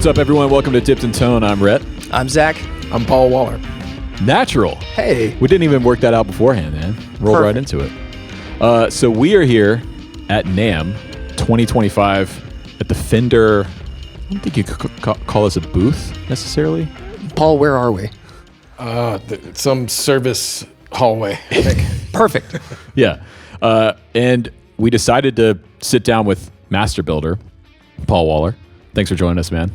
What's up, everyone? Welcome to Dipped in Tone. I'm Rhett. I'm Zach. I'm Paul Waller. Natural. Hey. We didn't even work that out beforehand, man. Rolled right into it. So we are here at NAMM 2025 at the Fender. I don't think you could call this a booth necessarily. Paul, where are we? Some service hallway, I think. Perfect. Yeah. And we decided to sit down with master builder Paul Waller. Thanks for joining us, man.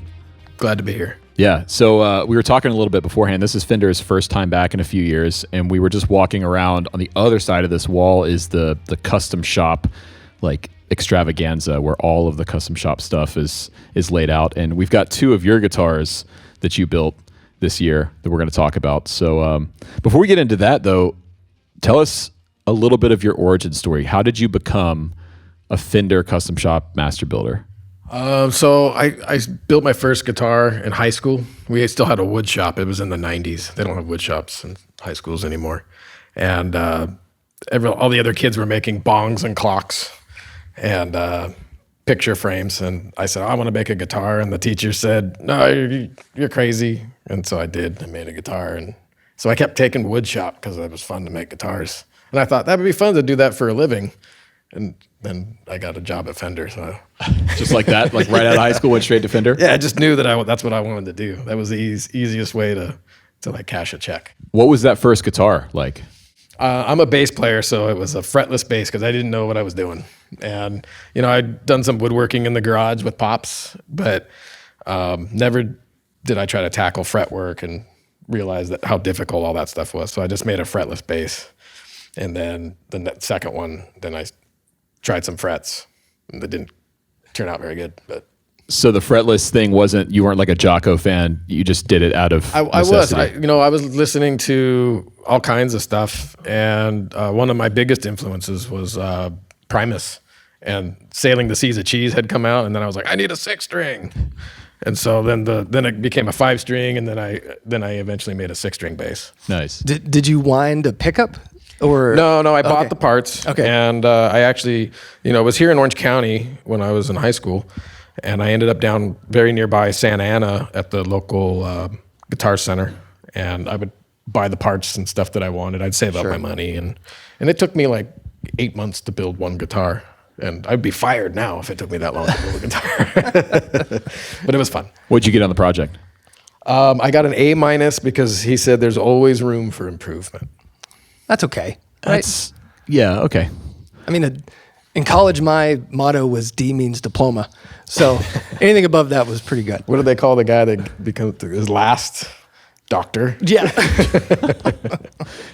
Glad to be here. Yeah. So we were talking a little bit beforehand. This is Fender's first time back in a few years, and we were just walking around. On the other side of this wall is the custom shop, like extravaganza, where all of the custom shop stuff is laid out. And we've got two of your guitars that you built this year that we're going to talk about. So before we get into that, though, tell us a little bit of your origin story. How did you become a Fender Custom Shop master builder? So I built my first guitar in high school. We still had a wood shop. It was in the 90s. They don't have wood shops in high schools anymore. And all the other kids were making bongs and clocks and picture frames. And I said, I want to make a guitar. And the teacher said, no, you're crazy. And so I did. I made a guitar. And so I kept taking wood shop because it was fun to make guitars. And I thought that would be fun to do that for a living. And then I got a job at Fender. So just like that, like right out of high school, went straight to Fender? Yeah, I just knew that that's what I wanted to do. That was the easiest way to like cash a check. What was that first guitar like? I'm a bass player, so it was a fretless bass because I didn't know what I was doing. And, I'd done some woodworking in the garage with Pops, but never did I try to tackle fretwork and realize how difficult all that stuff was. So I just made a fretless bass. And then the second one, then I tried some frets, and they didn't turn out very good. But so the fretless thing you weren't like a Jocko fan. You just did it out of necessity. I was listening to all kinds of stuff, and one of my biggest influences was Primus, and Sailing the Seas of Cheese had come out, and then I was like, I need a 6-string. And so then it became a 5-string, and then I eventually made a 6-string bass. Nice. Did you wind a pickup? Or No, I bought the parts. Okay. And I actually, was here in Orange County when I was in high school, and I ended up down very nearby Santa Ana at the local guitar center, and I would buy the parts and stuff that I wanted. I'd save up my money, and it took me like 8 months to build one guitar, and I'd be fired now if it took me that long to build a guitar. But it was fun. What'd you get on the project? I got an A- because he said there's always room for improvement. That's okay. Right? Yeah, okay. I mean, in college, my motto was D means diploma. So anything above that was pretty good. What do they call the guy that becomes his last doctor? Yeah.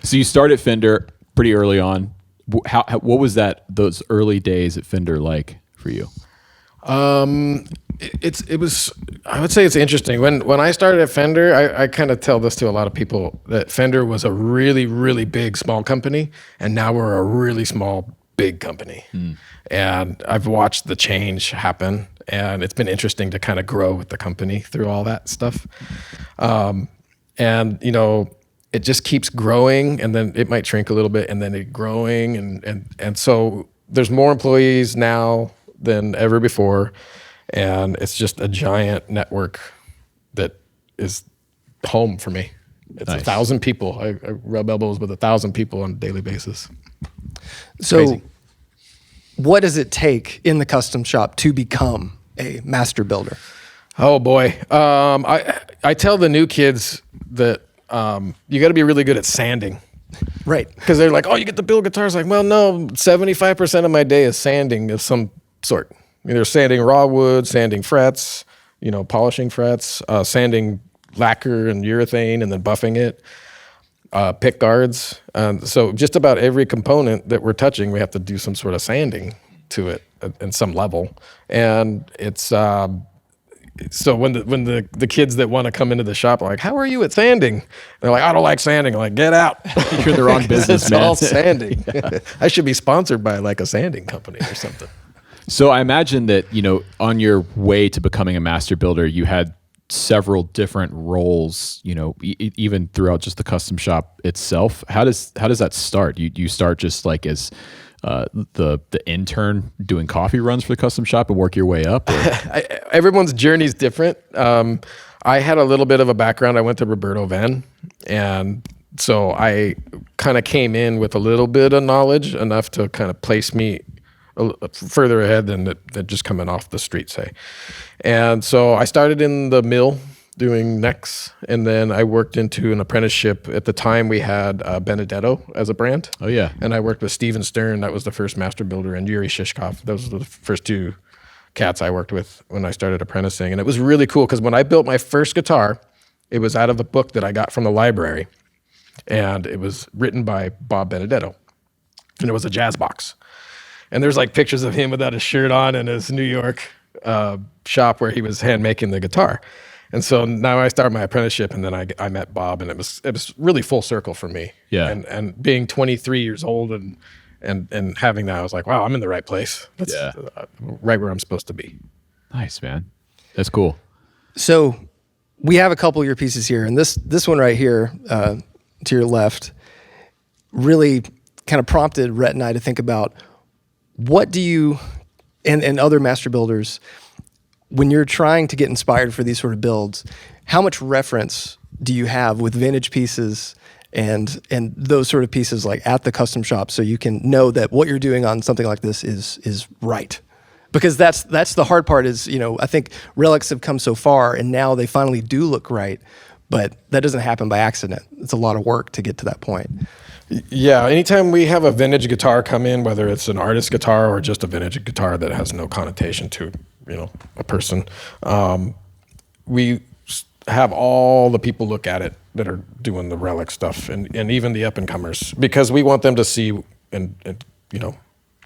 So you started Fender pretty early on. What was those early days at Fender like for you? It was. I would say it's interesting. When I started at Fender, I kind of tell this to a lot of people that Fender was a really, really big small company, and now we're a really small big company. And I've watched the change happen, and it's been interesting to kind of grow with the company through all that stuff. And it just keeps growing, and then it might shrink a little bit, and then it growing, and so there's more employees now than ever before. And it's just a giant network that is home for me. It's Nice. 1,000 people. I rub elbows with 1,000 people on a daily basis. So Crazy. what does it take in the custom shop to become a master builder? Oh boy. I tell the new kids that you got to be really good at sanding. Right. Because they're like, oh, you get to build guitars. Like, well, no, 75% of my day is sanding of some sort. Either sanding raw wood, sanding frets, polishing frets, sanding lacquer and urethane and then buffing it, pick guards. So just about every component that we're touching, we have to do some sort of sanding to it at some level. And it's so when the kids that want to come into the shop are like, how are you at sanding? They're like, I don't like sanding. I'm like, get out. You're in the wrong business, it's man. all sanding. I should be sponsored by like a sanding company or something. So I imagine that, on your way to becoming a master builder, you had several different roles, even throughout just the custom shop itself. How does that start? You start just like as the intern doing coffee runs for the custom shop and work your way up? Everyone's journey is different. I had a little bit of a background. I went to Roberto Van, and so I kind of came in with a little bit of knowledge, enough to kind of place me further ahead than just coming off the street, say. And so I started in the mill doing necks, and then I worked into an apprenticeship. At the time, we had Benedetto as a brand. Oh, yeah. And I worked with Steven Stern. That was the first master builder, and Yuri Shishkov. Those were the first two cats I worked with when I started apprenticing. And it was really cool because when I built my first guitar, it was out of a book that I got from the library, and it was written by Bob Benedetto, and it was a jazz box. And there's like pictures of him without his shirt on in his New York shop where he was hand making the guitar. And so now I started my apprenticeship, and then I met Bob, and it was really full circle for me. Yeah. And being 23 years old and having that, I was like, wow, I'm in the right place. That's right where I'm supposed to be. Nice, man. That's cool. So we have a couple of your pieces here, and this one right here to your left really kind of prompted Rhett and I to think about, what do you and other master builders, when you're trying to get inspired for these sort of builds, how much reference do you have with vintage pieces and those sort of pieces like at the custom shop, so you can know that what you're doing on something like this is right? Because that's the hard part is, I think relics have come so far and now they finally do look right, but that doesn't happen by accident. It's a lot of work to get to that point. Yeah, anytime we have a vintage guitar come in, whether it's an artist guitar or just a vintage guitar that has no connotation to, a person, we have all the people look at it that are doing the relic stuff, and even the up-and-comers, because we want them to see and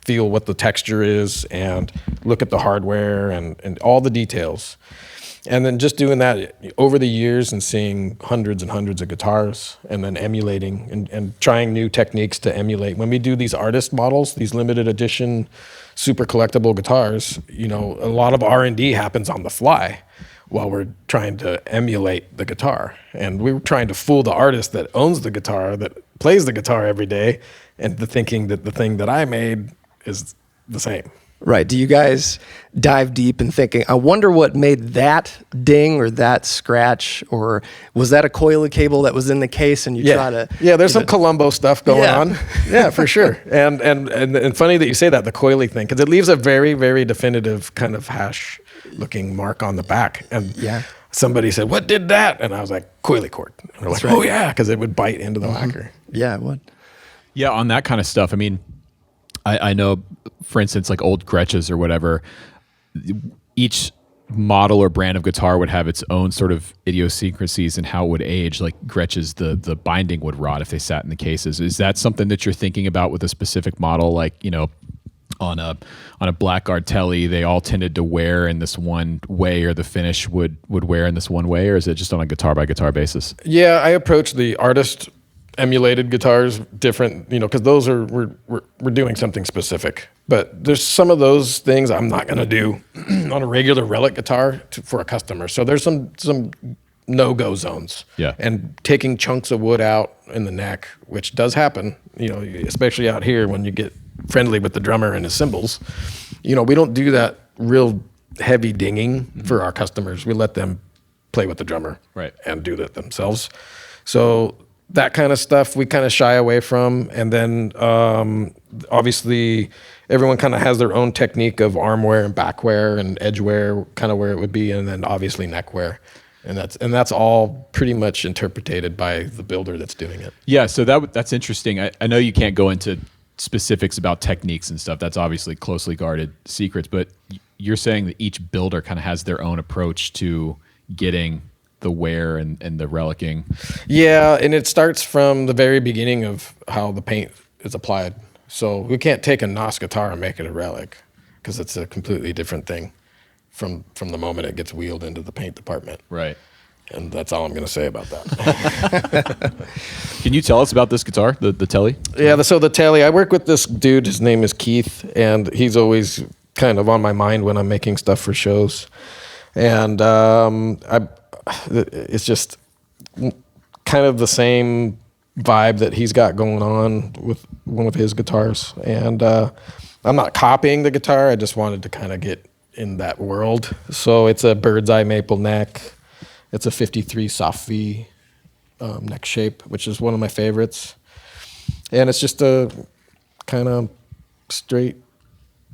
feel what the texture is and look at the hardware and all the details. And then just doing that over the years and seeing hundreds and hundreds of guitars, and then emulating and trying new techniques to emulate. When we do these artist models, these limited edition, super collectible guitars, a lot of R&D happens on the fly while we're trying to emulate the guitar. And we were trying to fool the artist that owns the guitar, that plays the guitar every day, into thinking that the thing that I made is the same. Right. Do you guys dive deep in thinking, I wonder what made that ding or that scratch, or was that a coil cable that was in the case and you try to... Yeah, there's some Columbo stuff going on. Yeah, for sure. And funny that you say that, the coily thing, because it leaves a very, very definitive kind of hash-looking mark on the back. And somebody said, what did that? And I was like, coily cord. And they're like, oh yeah, because it would bite into the lacquer. Yeah, it would. Yeah, on that kind of stuff, I mean, I know, for instance, like old Gretches or whatever, each model or brand of guitar would have its own sort of idiosyncrasies in how it would age. Like Gretches, the binding would rot if they sat in the cases. Is that something that you're thinking about with a specific model? Like, on a Blackguard Telly, they all tended to wear in this one way, or the finish would wear in this one way, or is it just on a guitar by guitar basis? Yeah, I approach the artist emulated guitars different, because those are we're doing something specific. But there's some of those things I'm not going to do on a regular relic guitar for a customer. So there's some no-go zones. Yeah. And taking chunks of wood out in the neck, which does happen, especially out here when you get friendly with the drummer and his cymbals. We don't do that real heavy dinging for our customers. We let them play with the drummer and do that themselves. So that kind of stuff we kind of shy away from. And then obviously everyone kind of has their own technique of arm wear and back wear and edge wear, kind of where it would be, and then obviously neck wear. And that's all pretty much interpreted by the builder that's doing it. Yeah, so that's interesting. I know you can't go into specifics about techniques and stuff. That's obviously closely guarded secrets, but you're saying that each builder kind of has their own approach to getting the wear and the relicking. Yeah, and it starts from the very beginning of how the paint is applied. So we can't take a NOS guitar and make it a relic, because it's a completely different thing from the moment it gets wheeled into the paint department. Right. And that's all I'm going to say about that. Can you tell us about this guitar, the Telly? Yeah, so the Telly, I work with this dude, his name is Keith, and he's always kind of on my mind when I'm making stuff for shows. And it's just kind of the same vibe that he's got going on with one of his guitars. And I'm not copying the guitar. I just wanted to kind of get in that world. So it's a bird's eye maple neck. It's a 53 soft V neck shape, which is one of my favorites. And it's just a kind of straight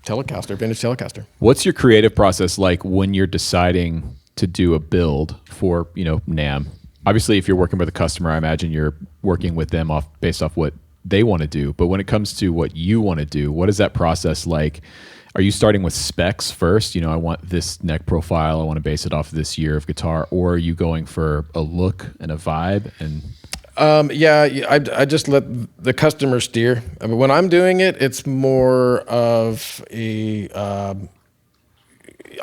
Telecaster, vintage Telecaster. What's your creative process like when you're deciding to do a build for, NAMM? Obviously, if you're working with a customer, I imagine you're working with them based off what they want to do. But when it comes to what you want to do, what is that process like? Are you starting with specs first? I want this neck profile. I want to base it off this year of guitar. Or are you going for a look and a vibe? And I just let the customer steer. I mean, when I'm doing it, it's more of a.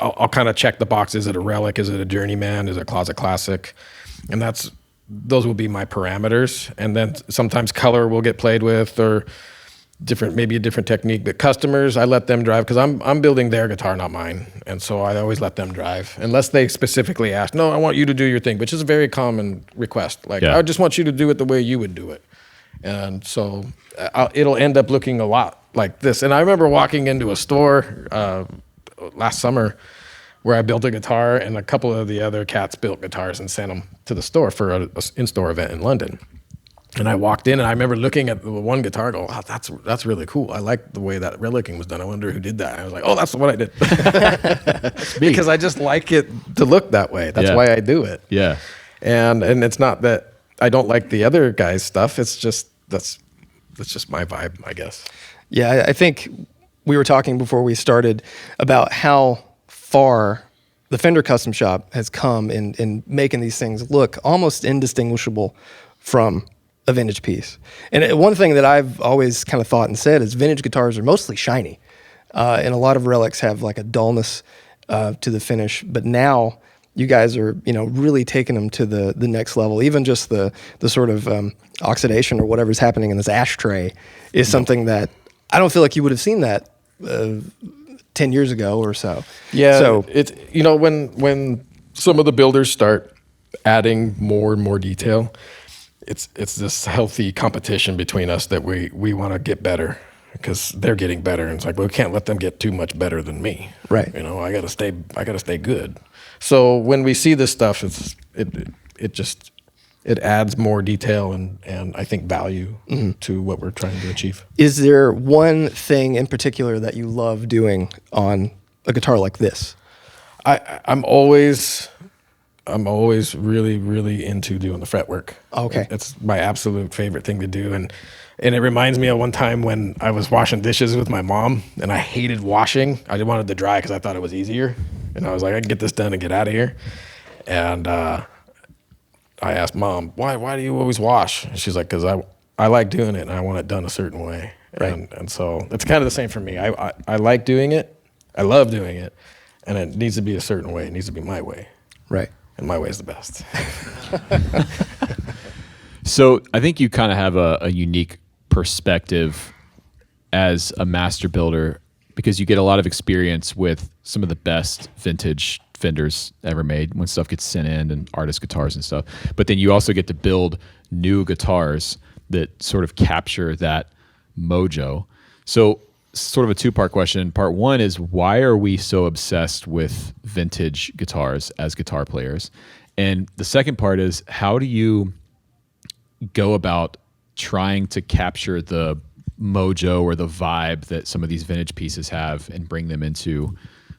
I'll kind of check the box. Is it a relic? Is it a journeyman? Is it a closet classic? And those will be my parameters. And then sometimes color will get played with, or maybe a different technique. But customers, I let them drive because I'm building their guitar, not mine. And so I always let them drive, unless they specifically ask, no, I want you to do your thing, which is a very common request. Like, I just want you to do it the way you would do it. And so it'll end up looking a lot like this. And I remember walking into a store last summer where I built a guitar, and a couple of the other cats built guitars and sent them to the store for an in-store event in London. And I walked in, and I remember looking at the one guitar and go, oh, that's really cool. I like the way that relicking was done. I wonder who did that. And I was like, oh, that's what I did. Because I just like it to look that way. That's why I do it. Yeah. And it's not that I don't like the other guys' stuff. It's just that's just my vibe, I guess. Yeah, I think we were talking before we started about how far the Fender Custom Shop has come in making these things look almost indistinguishable from a vintage piece. And one thing that I've always kind of thought and said is vintage guitars are mostly shiny. And a lot of relics have like a dullness to the finish. But now you guys are, really taking them to the next level. Even just the sort of oxidation or whatever's happening in this ashtray is something that I don't feel like you would have seen that 10 years ago or so. Yeah. So it's, when some of the builders start adding more and more detail, it's this healthy competition between us that we want to get better because they're getting better. And it's like, well, we can't let them get too much better than me. Right. I gotta stay good. So when we see this stuff, it adds more detail and I think value to what we're trying to achieve. Is there one thing in particular that you love doing on a guitar like this? I'm always really, really into doing the fretwork. Okay. It's my absolute favorite thing to do. And it reminds me of one time when I was washing dishes with my mom and I hated washing. I just wanted to dry because I thought it was easier. And I was like, I can get this done and get out of here. And I asked Mom, why do you always wash? And she's like, because I like doing it and I want it done a certain way. Right. And so it's kind of the same for me. I like doing it. I love doing it. And it needs to be a certain way. It needs to be my way. Right. And my way is the best. So I think you kind of have a unique perspective as a master builder because you get a lot of experience with some of the best vintage Fenders ever made when stuff gets sent in and artist guitars and stuff. But then you also get to build new guitars that sort of capture that mojo. So sort of a two-part question. Part one is, why are we so obsessed with vintage guitars as guitar players? And the second part is, how do you go about trying to capture the mojo or the vibe that some of these vintage pieces have and bring them into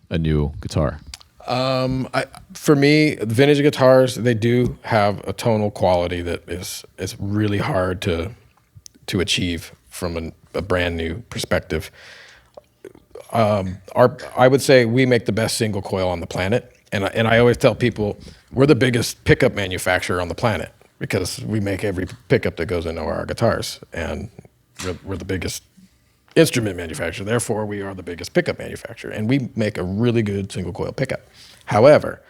a new guitar? For me, vintage guitars, they do have a tonal quality that is really hard to achieve from a brand new perspective. I would say we make the best single coil on the planet, and I always tell people we're the biggest pickup manufacturer on the planet because we make every pickup that goes into our guitars, and we're the biggest instrument manufacturer. Therefore, we are the biggest pickup manufacturer, and we make a really good single coil pickup. However,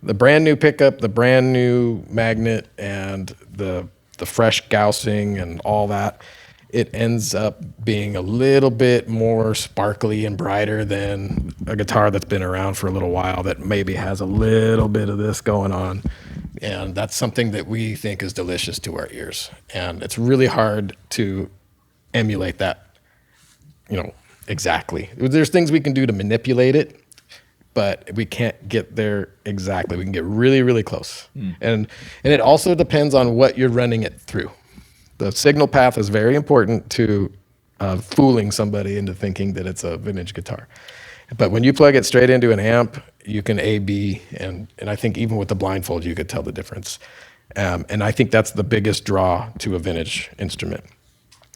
the brand new pickup, the brand new magnet, and the fresh gaussing and all that, it ends up being a little bit more sparkly and brighter than a guitar that's been around for a little while that maybe has a little bit of this going on. And that's something that we think is delicious to our ears. And it's really hard to emulate that, exactly. There's things we can do to manipulate it, but we can't get there exactly. We can get really, really close. And it also depends on what you're running it through. The signal path is very important to fooling somebody into thinking that it's a vintage guitar. But when you plug it straight into an amp, you can A/B, and I think even with the blindfold, you could tell the difference. And I think that's the biggest draw to a vintage instrument.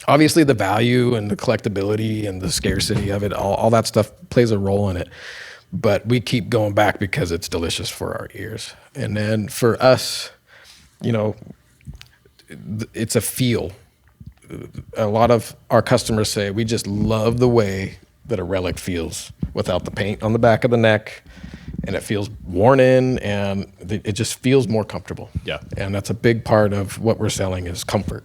Obviously, the value and the collectability and the scarcity of it, all that stuff plays a role in it. But we keep going back because it's delicious for our ears. And then for us, it's a feel. A lot of our customers say, we just love the way that a relic feels without the paint on the back of the neck, and it feels worn in, and it just feels more comfortable. Yeah. And that's a big part of what we're selling is comfort.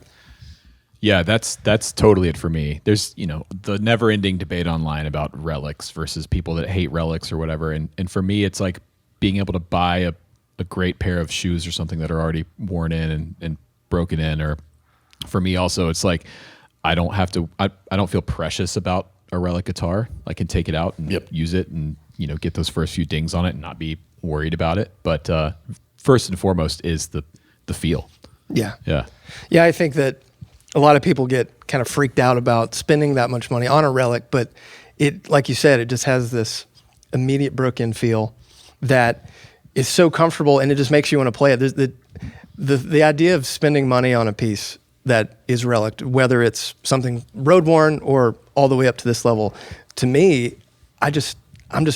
Yeah, that's totally it for me. There's, the never-ending debate online about relics versus people that hate relics or whatever. And for me, it's like being able to buy a great pair of shoes or something that are already worn in and broken in. Or for me also, it's like I don't feel precious about a relic guitar. I can take it out and use it and, get those first few dings on it and not be worried about it. But first and foremost is the feel. Yeah. Yeah. Yeah, I think that a lot of people get kind of freaked out about spending that much money on a relic, but it, like you said, it just has this immediate broken feel that is so comfortable, and it just makes you want to play it. There's the idea of spending money on a piece that is relic, whether it's something road worn or all the way up to this level, to me, I'm just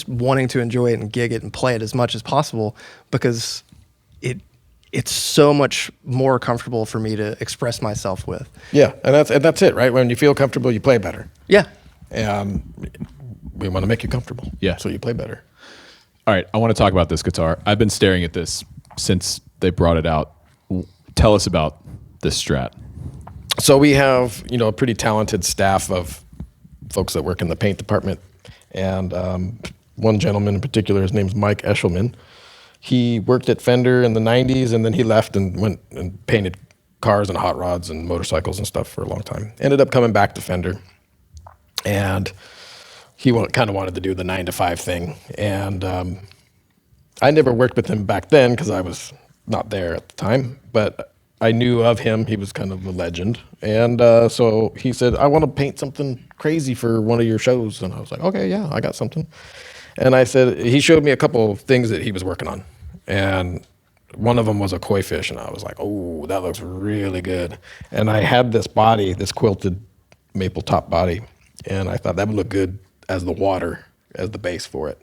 wanting to enjoy it and gig it and play it as much as possible because it's so much more comfortable for me to express myself with. Yeah, and that's it, right? When you feel comfortable, you play better. Yeah. We want to make you comfortable. Yeah. So you play better. All right, I want to talk about this guitar. I've been staring at this since they brought it out. Tell us about this Strat. So we have, a pretty talented staff of folks that work in the paint department. And one gentleman in particular, his name's Mike Eshelman. He worked at Fender in the 90s, and then he left and went and painted cars and hot rods and motorcycles and stuff for a long time. Ended up coming back to Fender. And he kind of wanted to do the 9-to-5 thing. And I never worked with him back then because I was not there at the time. But I knew of him. He was kind of a legend. And so he said, I want to paint something crazy for one of your shows. And I was like, okay, yeah, I got something. And I said, he showed me a couple of things that he was working on. And one of them was a koi fish. And I was like, oh, that looks really good. And I had this body, this quilted maple top body. And I thought that would look good as the water, as the base for it.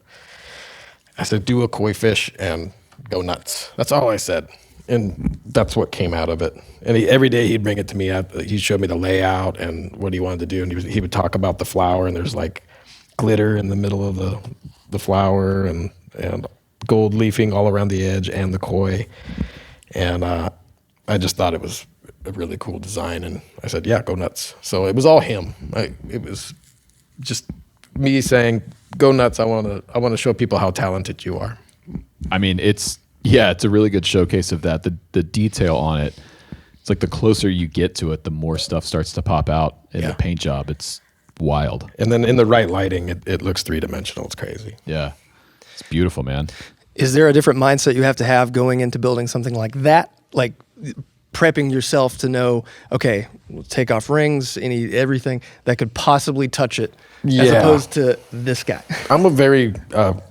I said, do a koi fish and go nuts. That's all I said. And that's what came out of it. And every day he'd bring it to me. He showed me the layout and what he wanted to do. And he would talk about the flower, and there's like glitter in the middle of the flower and gold leafing all around the edge and the koi. And I just thought it was a really cool design. And I said, yeah, go nuts. So it was all him. It was just me saying, go nuts. I want to show people how talented you are. I mean, it's a really good showcase of that. The detail on it, it's like the closer you get to it, the more stuff starts to pop out in the paint job. It's wild. And then in the right lighting, it looks three-dimensional. It's crazy. Yeah. It's beautiful, man. Is there a different mindset you have to have going into building something like that? Like prepping yourself to know, okay, we'll take off rings, everything that could possibly touch it, as opposed to this guy. I'm a very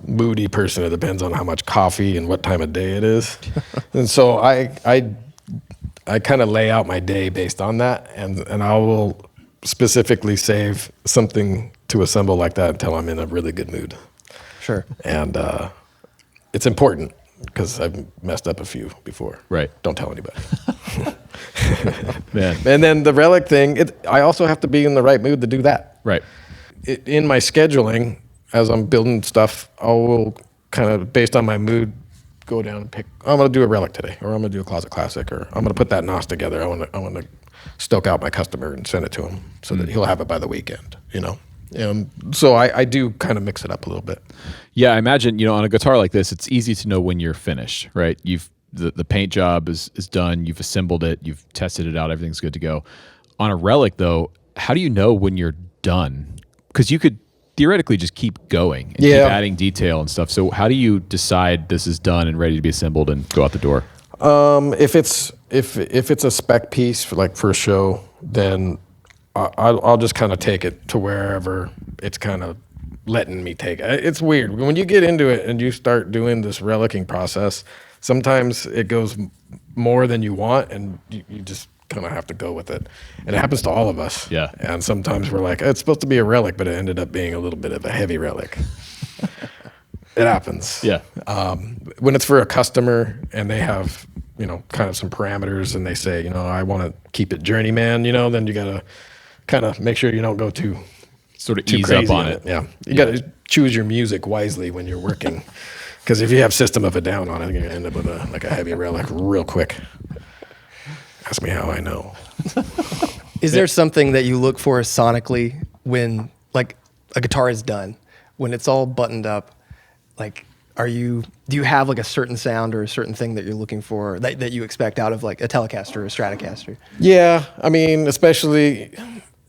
moody person. It depends on how much coffee and what time of day it is. And so I kind of lay out my day based on that, and I will specifically save something to assemble like that until I'm in a really good mood. Sure. And it's important because I've messed up a few before. Right. Don't tell anybody. Man. And then the relic thing, I also have to be in the right mood to do that. Right. In my scheduling, as I'm building stuff, I will kind of, based on my mood, go down and pick, I'm going to do a relic today, or I'm going to do a closet classic, or I'm going to put that NOS together. I want to stoke out my customer and send it to him so that he'll have it by the weekend, So I do kind of mix it up a little bit. Yeah, I imagine, on a guitar like this, it's easy to know when you're finished, right? You've the paint job is done. You've assembled it. You've tested it out. Everything's good to go. On a relic, though, how do you know when you're done? Because you could theoretically just keep going and keep adding detail and stuff. So how do you decide this is done and ready to be assembled and go out the door? If it's a spec piece for a show, then I'll just kind of take it to wherever it's kind of letting me take it. It's weird when you get into it and you start doing this relicing process. Sometimes it goes more than you want, and you just kind of have to go with it. And it happens to all of us. Yeah. And sometimes we're like, it's supposed to be a relic, but it ended up being a little bit of a heavy relic. It happens. Yeah. When it's for a customer and they have, kind of some parameters and they say, I want to keep it journeyman, then you got to kind of make sure you don't go too ease crazy up on it. Yeah. You got to choose your music wisely when you're working. Because if you have System of a Down on it, you're going to end up with a heavy relic real quick. Ask me how I know. Is there something that you look for sonically when like a guitar is done, when it's all buttoned up? Like, do you have like a certain sound or a certain thing that you're looking for that you expect out of like a Telecaster or a Stratocaster? Yeah, I mean, especially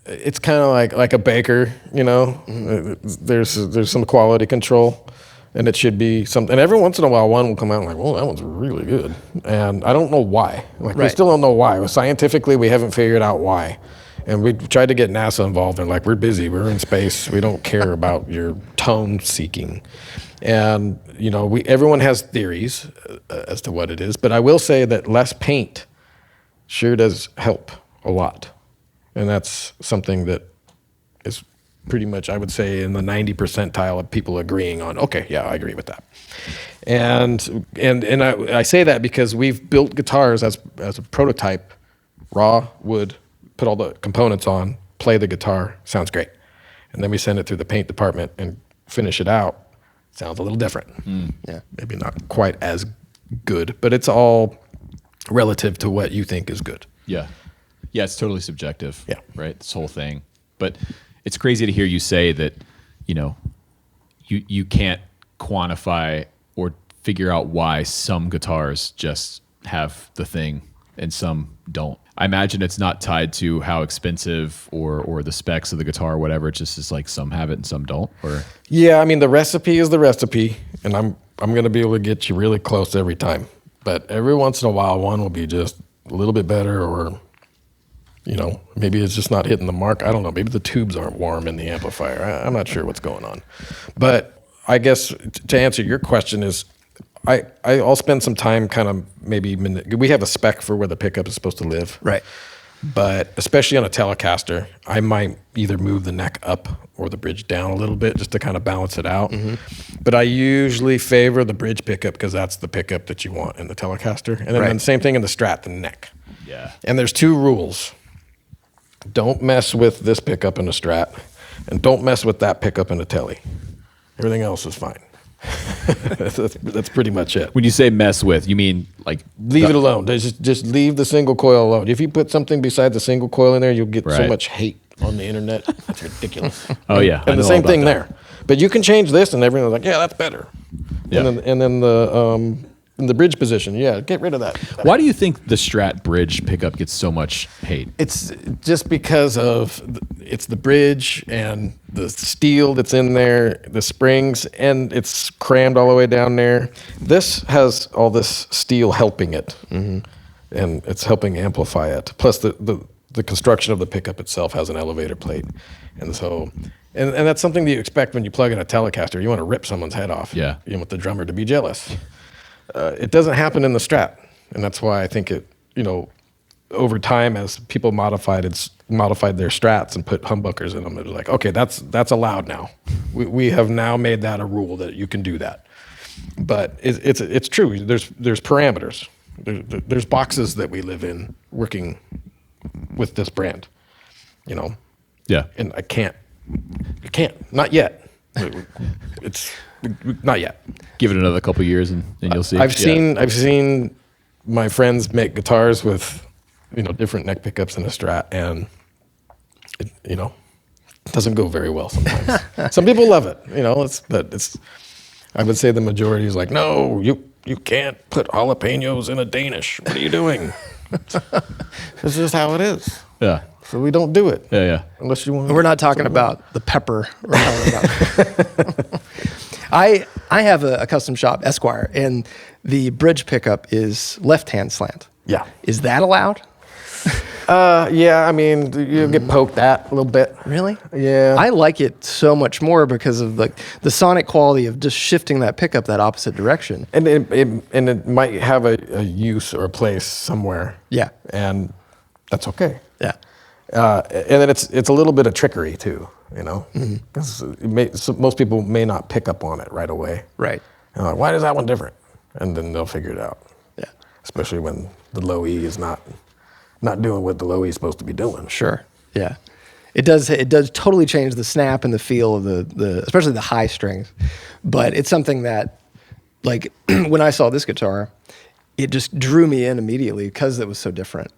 it's kind of like a baker, There's some quality control. And it should be something. And every once in a while, one will come out and like, well, that one's really good. And I don't know why. We still don't know why. Scientifically, we haven't figured out why. And we tried to get NASA involved. They're like, we're busy. We're in space. We don't care about your tone seeking. And, everyone has theories as to what it is. But I will say that less paint sure does help a lot. And that's something that is pretty much, I would say, in the 90 percentile of people agreeing on, okay, yeah, I agree with that. And I say that because we've built guitars as a prototype, raw wood, put all the components on, play the guitar, sounds great. And then we send it through the paint department and finish it out, sounds a little different. Yeah, maybe not quite as good, but it's all relative to what you think is good. Yeah. Yeah, it's totally subjective. Yeah. Right? This whole thing. But it's crazy to hear you say that, you can't quantify or figure out why some guitars just have the thing and some don't. I imagine it's not tied to how expensive or the specs of the guitar or whatever. It just is like some have it and some don't. Or yeah, I mean the recipe is the recipe, and I'm going to be able to get you really close every time. But every once in a while, one will be just a little bit better, or maybe it's just not hitting the mark. I don't know. Maybe the tubes aren't warm in the amplifier. I'm not sure what's going on. But I guess to answer your question is, I'll spend some time kind of we have a spec for where the pickup is supposed to live. Right. But especially on a Telecaster, I might either move the neck up or the bridge down a little bit just to kind of balance it out. Mm-hmm. But I usually favor the bridge pickup because that's the pickup that you want in the Telecaster. And then the same thing in the Strat, the neck. Yeah. And there's two rules. Don't mess with this pickup in a Strat, and don't mess with that pickup in a Tele. Everything else is fine. that's pretty much it. When you say mess with, you mean like leave it alone. Just leave the single coil alone. If you put something beside the single coil in there, you'll get so much hate on the internet. It's ridiculous. Oh yeah, and the same thing there. But you can change this, and everyone's like, yeah, that's better. Yeah. And then the in the bridge position, get rid of that. Why do you think the Strat bridge pickup gets so much hate? It's just because of it's the bridge and the steel that's in there, the springs, and it's crammed all the way down there. This has all this steel helping it, and it's helping amplify it. Plus, the construction of the pickup itself has an elevator plate, and so. And that's something that you expect when you plug in a Telecaster. You want to rip someone's head off. Yeah. You want the drummer to be jealous. It doesn't happen in the Strat, and that's why I think it. Over time, as people modified their Strats and put humbuckers in them, they're like, okay, that's allowed now. We have now made that a rule that you can do that. But it's true. There's parameters. There's boxes that we live in working with this brand. Yeah. And I can't. You can't. Not yet. It's not yet. Give it another couple of years and you'll see. I've seen my friends make guitars with different neck pickups in a Strat, and it doesn't go very well sometimes. Some people love it, but I would say the majority is like, no, You can't put jalapenos in a Danish. What are you doing? This is how it is. Yeah. So we don't do it. Yeah. Unless you want. We're not talking about the pepper. We're talking about. I have a custom shop, Esquire, and the bridge pickup is left-hand slant. Yeah. Is that allowed? Yeah, I mean, you get poked at a little bit. Really? Yeah. I like it so much more because of the sonic quality of just shifting that pickup that opposite direction. And it might have a use or a place somewhere. Yeah. And that's okay. Yeah. And then it's a little bit of trickery too, you know, because most people may not pick up on it right away. Right. And like, why is that one different? And then they'll figure it out. Yeah. Especially when the low E is not doing what the low E is supposed to be doing. Sure. Yeah. It does totally change the snap and the feel of the especially the high strings. But it's something that, like, when I saw this guitar, it just drew me in immediately because it was so different.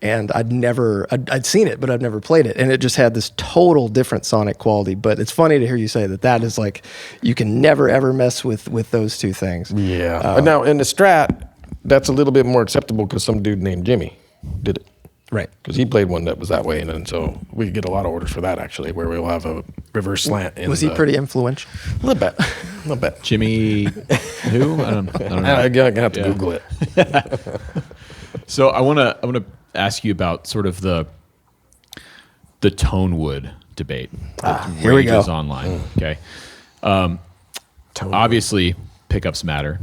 And I'd seen it, but I'd never played it. And it just had this total different sonic quality. But it's funny to hear you say that is like, you can never, ever mess with those two things. Yeah. Now, in the Strat, that's a little bit more acceptable because some dude named Jimmy did it. Right. Because he played one that was that way. And then so we get a lot of orders for that, actually, where we'll have a reverse slant. Was he pretty influential? A little bit. A little bit. Jimmy, who? I don't know. I'm going to have to Google it. So I want to ask you about sort of the tone wood debate. Here we go. Rages online. Okay. Obviously, pickups matter.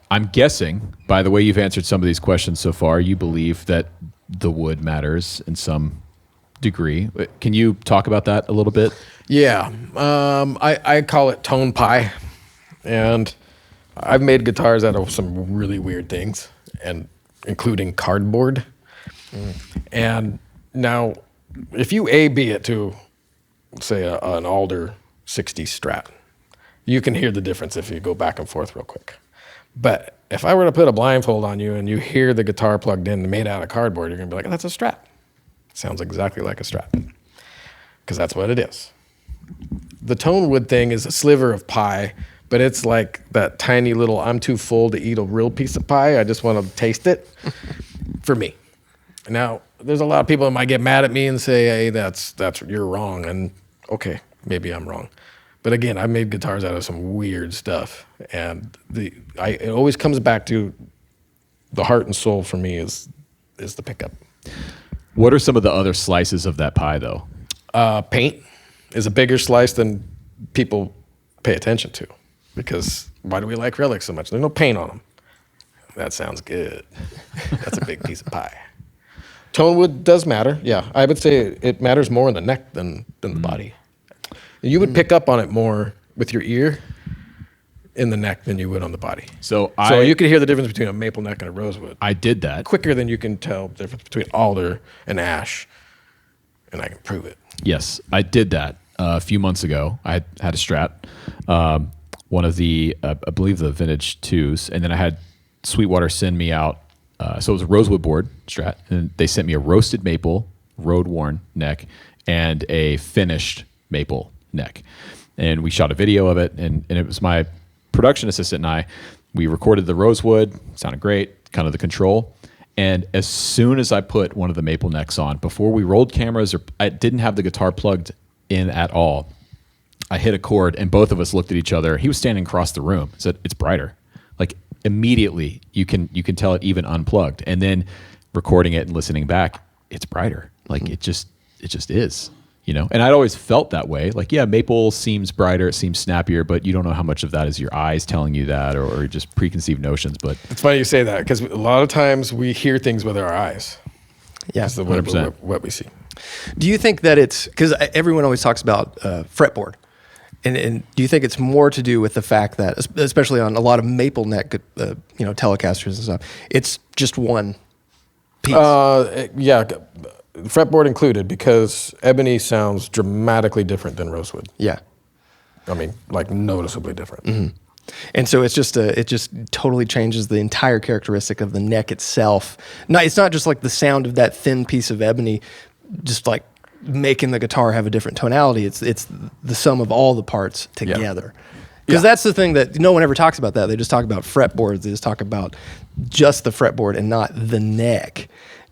I'm guessing, by the way you've answered some of these questions so far, you believe that the wood matters in some degree. Can you talk about that a little bit? Yeah. I call it tone pie. And I've made guitars out of some really weird things, and including cardboard. And now, if you A-B it to, say, an Alder 60 Strat, you can hear the difference if you go back and forth real quick. But if I were to put a blindfold on you and you hear the guitar plugged in and made out of cardboard, you're going to be like, oh, that's a Strat. Sounds exactly like a Strat. Because that's what it is. The tone wood thing is a sliver of pie, but it's like that tiny little, I'm too full to eat a real piece of pie. I just want to taste it for me. Now, there's a lot of people that might get mad at me and say, hey, that's you're wrong. And okay, maybe I'm wrong. But again, I've made guitars out of some weird stuff. And it always comes back to the heart and soul for me is the pickup. What are some of the other slices of that pie, though? Paint is a bigger slice than people pay attention to. Because why do we like relics so much? There's no paint on them. That sounds good. That's a big piece of pie. Tone wood does matter. Yeah, I would say it matters more in the neck than the body. You would pick up on it more with your ear in the neck than you would on the body. So you could hear the difference between a maple neck and a rosewood. I did that. Quicker than you can tell the difference between alder and ash, and I can prove it. Yes, I did that a few months ago. I had a Strat, one of the, I believe the vintage 2s, and then I had Sweetwater send me out. So it was a rosewood board Strat, and they sent me a roasted maple, road-worn neck, and a finished maple neck. And we shot a video of it, and it was my production assistant and I. We recorded the rosewood, sounded great, kind of the control. And as soon as I put one of the maple necks on, before we rolled cameras, or I didn't have the guitar plugged in at all, I hit a chord, and both of us looked at each other. He was standing across the room, said, "It's brighter." Like immediately, you can tell it even unplugged. And then recording it and listening back, it's brighter. Like it just is, you know. And I'd always felt that way. Like, yeah, maple seems brighter, it seems snappier, but you don't know how much of that is your eyes telling you that, or just preconceived notions. But it's funny you say that, because a lot of times we hear things with our eyes. Yeah, that's the 100%. what we see. Do you think that it's because everyone always talks about fretboard, and do you think it's more to do with the fact that, especially on a lot of maple neck, Telecasters and stuff, it's just one piece? Yeah, fretboard included, because ebony sounds dramatically different than rosewood. Yeah, I mean, like noticeably different. Mm-hmm. And so it just totally changes the entire characteristic of the neck itself. No, it's not just like the sound of that thin piece of ebony, just like making the guitar have a different tonality. It's the sum of all the parts together. Because that's the thing that no one ever talks about that. They just talk about fretboards. They just talk about just the fretboard and not the neck.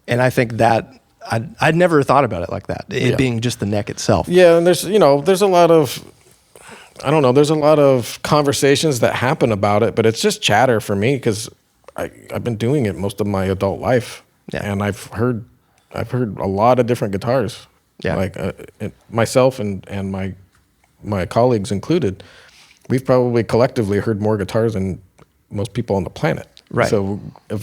And I think that I'd never thought about it like that, it being just the neck itself. Yeah, and there's a lot of, I don't know, there's a lot of conversations that happen about it, but it's just chatter for me because I've been doing it most of my adult life. Yeah. And I've heard a lot of different guitars. Yeah. Like myself and my colleagues included, we've probably collectively heard more guitars than most people on the planet. Right. So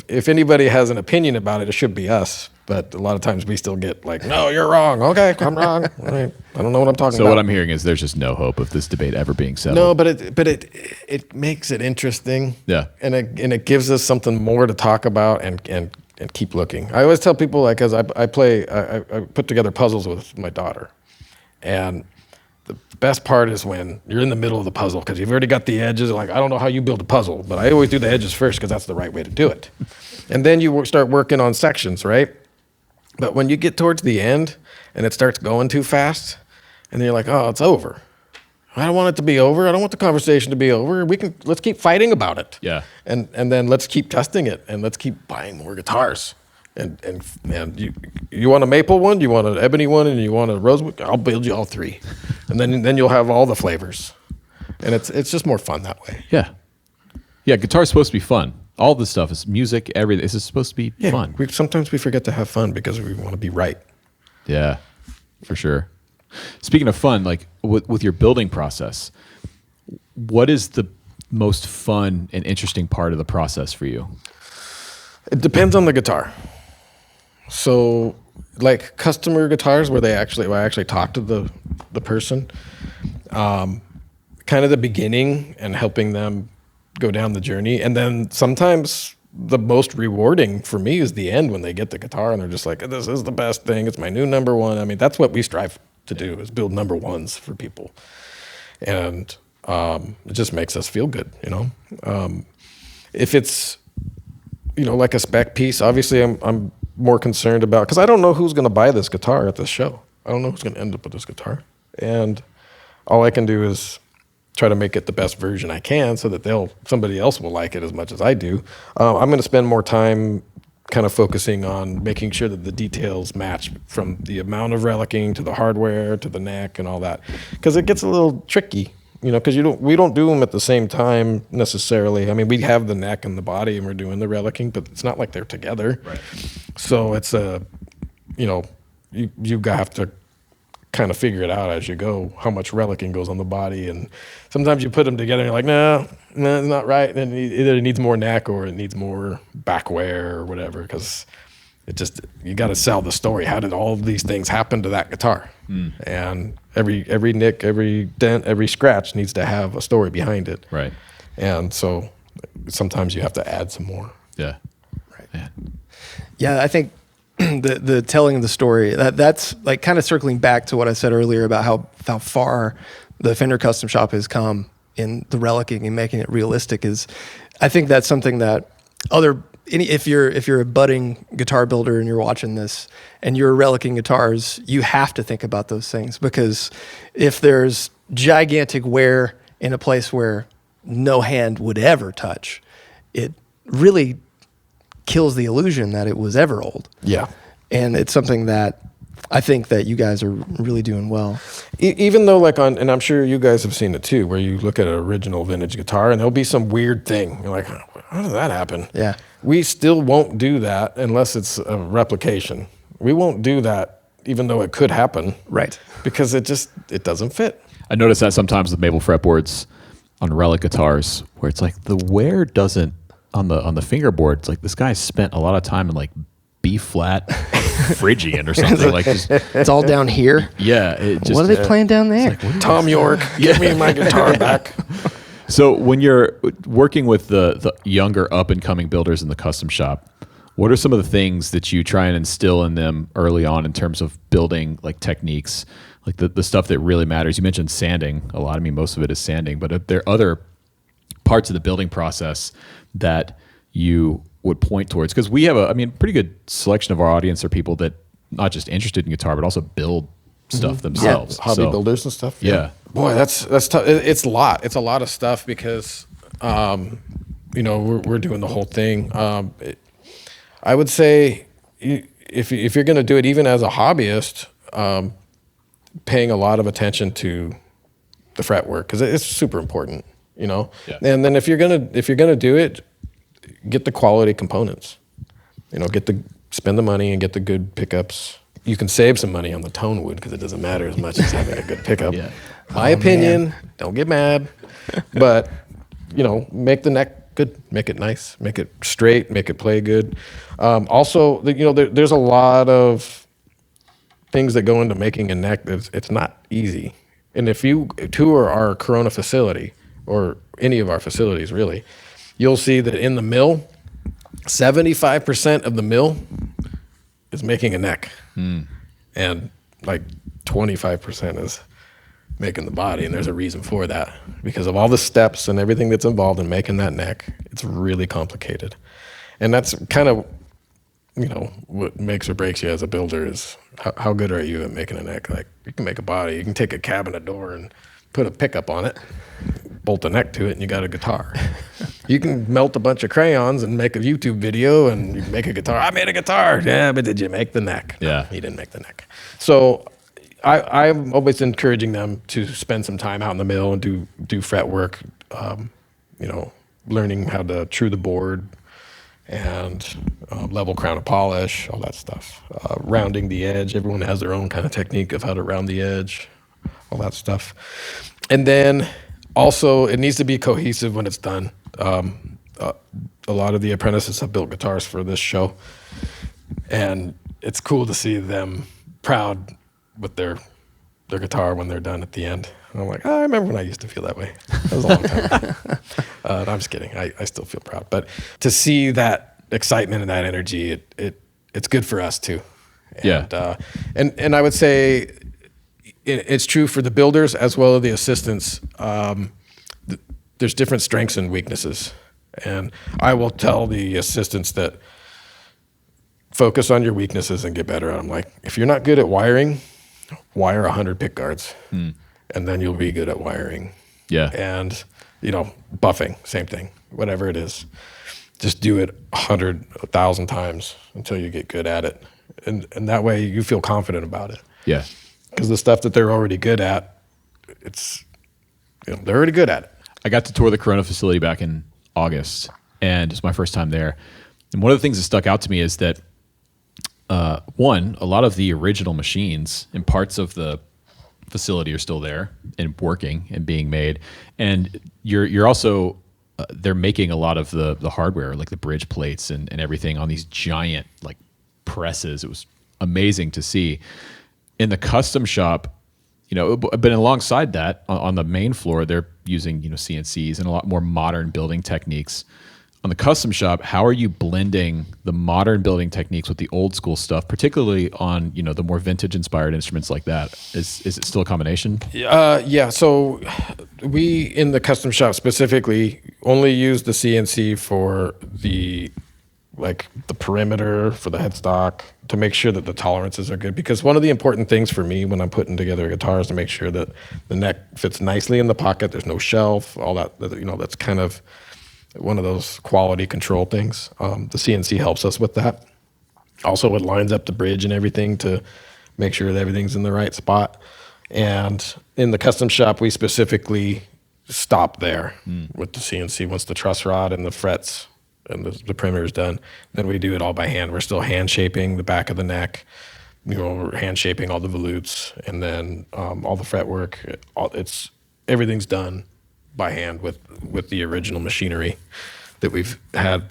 if anybody has an opinion about it, it should be us. But a lot of times we still get like, no, you're wrong. Okay, I'm wrong. I don't know what I'm talking about. So what I'm hearing is there's just no hope of this debate ever being settled. No, but it makes it interesting. Yeah. And it gives us something more to talk about and keep looking. I always tell people, like, as I put together puzzles with my daughter, and the best part is when you're in the middle of the puzzle because you've already got the edges. Like, I don't know how you build a puzzle, but I always do the edges first because that's the right way to do it. And then you start working on sections, right? But when you get towards the end and it starts going too fast, and then you're like, oh, it's over. I don't want it to be over. I don't want the conversation to be over. Let's keep fighting about it. Yeah. And then let's keep testing it, and let's keep buying more guitars. And you want a maple one, you want an ebony one, and you want a rosewood? I'll build you all three. And then you'll have all the flavors. And it's just more fun that way. Yeah. Yeah, guitar's supposed to be fun. All this stuff is music, everything. This is supposed to be fun. Sometimes we forget to have fun because we want to be right. Yeah, for sure. Speaking of fun, like with your building process, what is the most fun and interesting part of the process for you? It depends on the guitar. So, like customer guitars where I actually talk to the person, kind of the beginning and helping them go down the journey. And then sometimes the most rewarding for me is the end when they get the guitar and they're just like, this is the best thing. It's my new number one. I mean, that's what we strive to do, is build number ones for people. And it just makes us feel good, you know? If it's, you know, like a spec piece, obviously I'm more concerned about, because I don't know who's going to buy this guitar at this show. I don't know who's going to end up with this guitar. And all I can do is try to make it the best version I can so that somebody else will like it as much as I do. I'm going to spend more time kind of focusing on making sure that the details match, from the amount of relicking to the hardware to the neck and all that, because it gets a little tricky, you know, because we don't do them at the same time necessarily. I mean, we have the neck and the body and we're doing the relicking, but it's not like they're together. Right. So it's you know, you have to kind of figure it out as you go, how much relicking goes on the body. And sometimes you put them together and you're like, no, it's not right. And either it needs more neck or it needs more back wear or whatever, because you got to sell the story. How did all of these things happen to that guitar? And every nick, every dent, every scratch needs to have a story behind it. Right. And so sometimes you have to add some more. Yeah. Right. Yeah, I think the telling of the story, that's like kind of circling back to what I said earlier about how far the Fender Custom Shop has come in the relicking and making it realistic. Is I think that's something that if you're a budding guitar builder and you're watching this and you're relicking guitars, you have to think about those things, because if there's gigantic wear in a place where no hand would ever touch, it really kills the illusion that it was ever old. Yeah. And it's something that I think that you guys are really doing well. Even though and I'm sure you guys have seen it too, where you look at an original vintage guitar and there'll be some weird thing. You're like, how did that happen? Yeah. We still won't do that unless it's a replication. We won't do that even though it could happen. Right. Because it doesn't fit. I notice that sometimes with maple fretboards on relic guitars, where it's like the wear doesn't, on the fingerboard, it's like this guy spent a lot of time in like B flat Phrygian or something. Like it's all down here. Yeah. What are they playing down there? Like, Tom York, give me my guitar back. So when you're working with the younger up and coming builders in the custom shop, what are some of the things that you try and instill in them early on in terms of building like techniques, like the stuff that really matters? You mentioned sanding a lot. I mean, most of it is sanding, but are there other parts of the building process that you would point towards? Because we have pretty good selection of our audience are people that not just interested in guitar, but also build stuff themselves. Hobby So, builders and stuff. Yeah. Boy, that's tough. It's a lot. It's a lot of stuff because, we're doing the whole thing. I would say if you're going to do it, even as a hobbyist, paying a lot of attention to the fret work because it's super important. Yeah. And then if you're gonna do it, get the quality components. Spend the money and get the good pickups. You can save some money on the tone wood because it doesn't matter as much as having a good pickup. Yeah. My opinion, don't get mad, but make the neck good, make it nice, make it straight, make it play good. Also, there's a lot of things that go into making a neck. It's not easy. And if you tour our Corona facility or any of our facilities really, you'll see that in the mill, 75% of the mill is making a neck. And like 25% is making the body. And there's a reason for that because of all the steps and everything that's involved in making that neck. It's really complicated. And that's kind of, what makes or breaks you as a builder is how good are you at making a neck? Like you can make a body, you can take a cabinet door and put a pickup on it, bolt a neck to it, and you got a guitar. You can melt a bunch of crayons and make a YouTube video and you make a guitar. I made a guitar. Yeah, but did you make the neck? Yeah. No, you didn't make the neck. So I'm always encouraging them to spend some time out in the mill and do fret work, learning how to true the board and level crown and polish, all that stuff. Rounding the edge. Everyone has their own kind of technique of how to round the edge, all that stuff. And then also it needs to be cohesive when it's done. A lot of the apprentices have built guitars for this show, and it's cool to see them proud with their guitar when they're done at the end. And I'm like, I remember when I used to feel that way. That was a long time ago. No, I'm just kidding. I still feel proud. But to see that excitement and that energy, it's good for us too. Yeah. And I would say it's true for the builders as well as the assistants. There's different strengths and weaknesses. And I will tell the assistants that focus on your weaknesses and get better at them. Like if you're not good at wiring, wire 100 pick guards, and then you'll be good at wiring. Yeah. And buffing, same thing. Whatever it is, just do it 100, 1,000 times until you get good at it, and that way you feel confident about it. Yeah. Because the stuff that they're already good at, they're already good at it. I got to tour the Corona facility back in August, and it's my first time there. And one of the things that stuck out to me is that one, a lot of the original machines and parts of the facility are still there and working and being made. And you're also they're making a lot of the hardware, like the bridge plates and everything on these giant like presses. It was amazing to see. In the custom shop, but alongside that, on the main floor, they're using CNCs and a lot more modern building techniques. On the custom shop, how are you blending the modern building techniques with the old school stuff, particularly on the more vintage inspired instruments like that? Is it still a combination? Yeah. So we in the custom shop specifically only use the CNC for the perimeter for the headstock to make sure that the tolerances are good. Because one of the important things for me when I'm putting together a guitar is to make sure that the neck fits nicely in the pocket. There's no shelf, all that. That's kind of one of those quality control things. The CNC helps us with that. Also, it lines up the bridge and everything to make sure that everything's in the right spot. And in the custom shop, we specifically stop there with the CNC. Once the truss rod and the frets and the perimeter is done, then we do it all by hand. We're still hand shaping the back of the neck. We're hand shaping all the volutes, and then all the fretwork. Everything's done by hand with the original machinery that we've had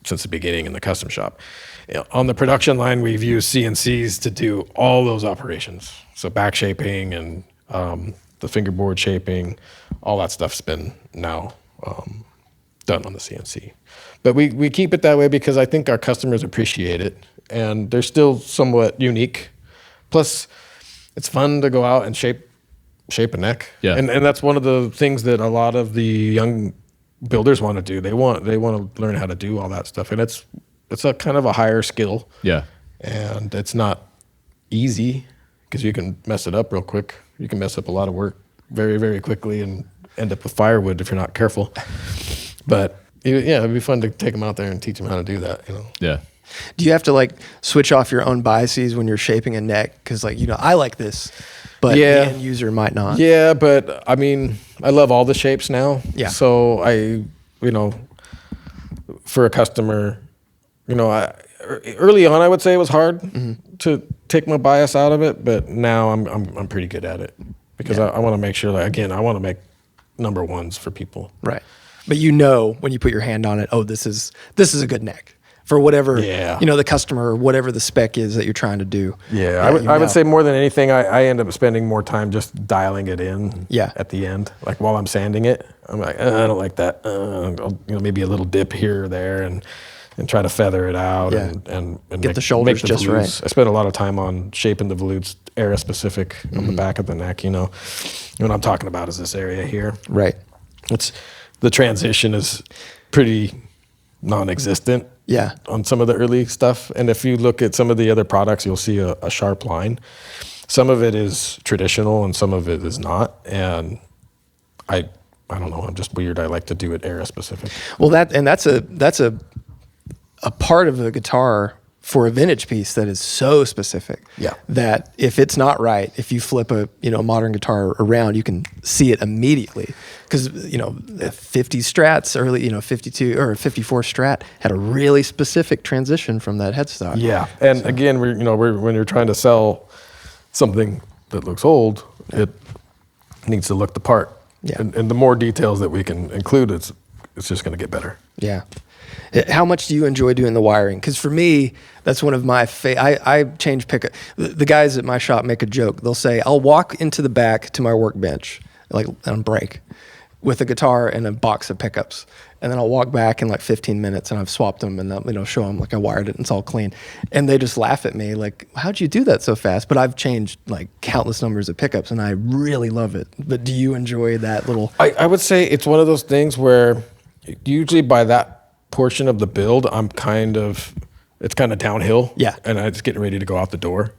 since the beginning in the custom shop. On the production line, we've used CNCs to do all those operations. So back shaping and the fingerboard shaping, all that stuff's been now done on the CNC. But we keep it that way because I think our customers appreciate it, and they're still somewhat unique. Plus, it's fun to go out and shape a neck. Yeah. And that's one of the things that a lot of the young builders want to do. They want to learn how to do all that stuff, and it's a kind of a higher skill. Yeah. And it's not easy because you can mess it up real quick. You can mess up a lot of work very, very quickly and end up with firewood if you're not careful. But yeah, it'd be fun to take them out there and teach them how to do that. Yeah. Do you have to like switch off your own biases when you're shaping a neck? Because like, I like this, but the end user might not. Yeah, but I mean, I love all the shapes now. Yeah. So for a customer, early on, I would say it was hard to take my bias out of it, but now I'm pretty good at it because I want to make sure that, again, I want to make number ones for people. Right. But when you put your hand on it, oh, this is a good neck for whatever, the customer or whatever the spec is that you're trying to do. Yeah. I would say more than anything, I end up spending more time just dialing it in at the end. Like while I'm sanding it, I'm like, I don't like that. Maybe a little dip here or there and try to feather it out and get the shoulders just right. I spend a lot of time on shaping the volutes area specific on the back of the neck. What I'm talking about is this area here. Right. The transition is pretty non-existent on some of the early stuff. And if you look at some of the other products, you'll see a sharp line. Some of it is traditional and some of it is not. And I don't know, I'm just weird. I like to do it era specific. Well, that's a part of a guitar for a vintage piece that is so specific that if it's not right, if you flip a modern guitar around, you can see it immediately. Because the 50 Strats, early 52 or 54 Strat had a really specific transition from that headstock. Yeah, and again, when you're trying to sell something that looks old, it needs to look the part. Yeah, and the more details that we can include, it's just going to get better. Yeah. How much do you enjoy doing the wiring? Because for me, that's one of my I change pickup. The guys at my shop make a joke. They'll say, I'll walk into the back to my workbench, like on break, with a guitar and a box of pickups. And then I'll walk back in like 15 minutes and I've swapped them and I'll show them like I wired it and it's all clean. And they just laugh at me like, how'd you do that so fast? But I've changed like countless numbers of pickups and I really love it. But do you enjoy that little? I would say it's one of those things where usually by that portion of the build, it's kind of downhill. Yeah. And I'm just getting ready to go out the door.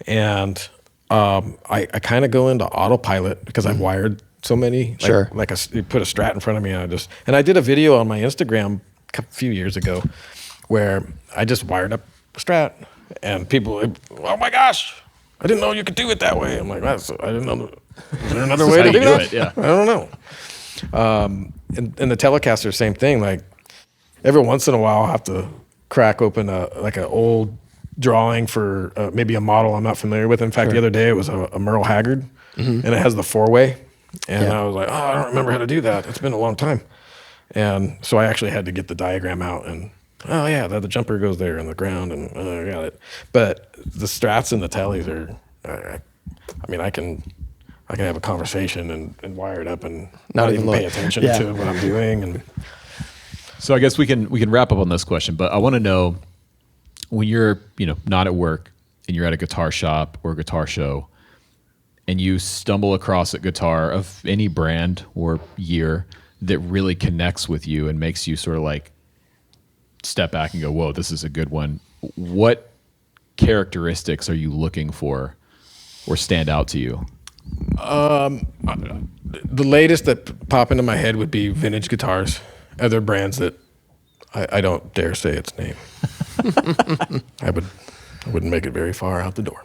And I kind of go into autopilot because I've wired so many. Sure. You put a Strat in front of me and I did a video on my Instagram a few years ago where I just wired up a Strat and people, oh my gosh, I didn't know you could do it that way. I'm like, I didn't know. Is there another way to do that? Yeah. I don't know. And the Telecaster, same thing. Like every once in a while, I'll have to crack open an old drawing for maybe a model I'm not familiar with. In fact, the other day it was a Merle Haggard, and it has the 4-way. And I was like, oh, I don't remember how to do that. It's been a long time. And so I actually had to get the diagram out and, oh yeah, the jumper goes there in the ground and I got it. But the Strats and the Tellies are, I can have a conversation and wire it up and not even pay attention to what I'm doing. And so I guess we can wrap up on this question, but I want to know when you're, not at work and you're at a guitar shop or a guitar show and you stumble across a guitar of any brand or year that really connects with you and makes you sort of like step back and go, whoa, this is a good one. What characteristics are you looking for or stand out to you? The latest that pop into my head would be vintage guitars. Other brands that I don't dare say its name. I wouldn't make it very far out the door.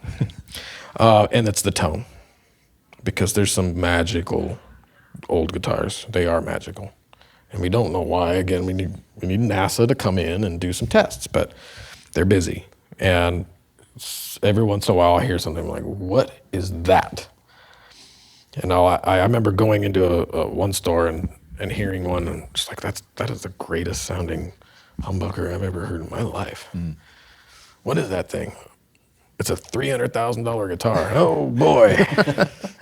And it's the tone. Because there's some magical old guitars. They are magical. And we don't know why. Again, we need NASA to come in and do some tests, but they're busy. And every once in a while I hear something like, what is that? And I remember going into a one store and hearing one and just like, that is the greatest sounding humbucker I've ever heard in my life. What is that thing? It's a $300,000 guitar. Oh boy.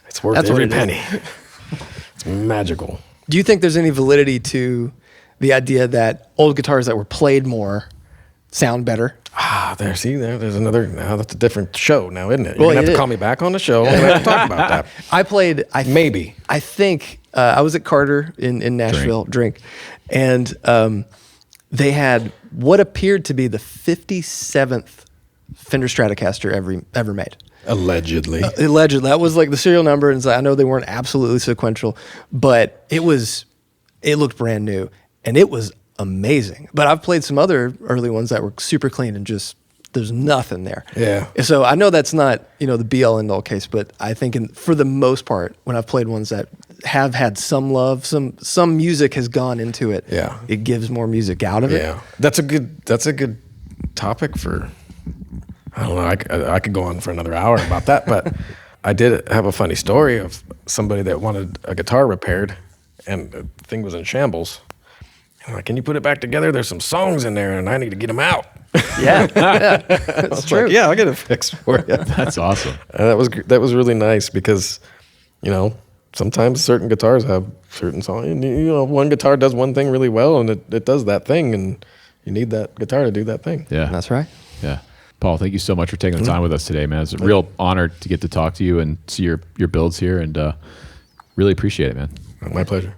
It's worth every penny. It's magical. Do you think there's any validity to the idea that old guitars that were played more sound better? There's another, now that's a different show now, isn't it? You're going to have to call me back on the show and we have to talk about that. I think I was at Carter in Nashville, Drink, and they had what appeared to be the 57th Fender Stratocaster ever made. Allegedly. Allegedly, that was like the serial number, and I know they weren't absolutely sequential, but it looked brand new, and it was amazing. But I've played some other early ones that were super clean and just there's nothing there. Yeah. So I know that's not the be all end all case, but I think for the most part, when I've played ones that have had some love, some music has gone into it. Yeah. It gives more music out of it. Yeah. That's a good topic for. I don't know. I could go on for another hour about that, but I did have a funny story of somebody that wanted a guitar repaired, and the thing was in shambles. I'm like, can you put it back together? There's some songs in there, and I need to get them out. Yeah, that's true. Like, yeah, I'll get it fixed for you. That's awesome. And that was really nice because, sometimes certain guitars have certain songs. One guitar does one thing really well, and it does that thing, and you need that guitar to do that thing. Yeah. That's right. Yeah. Paul, thank you so much for taking the time with us today, man. It's a real honor to get to talk to you and see your builds here, and really appreciate it, man. My pleasure.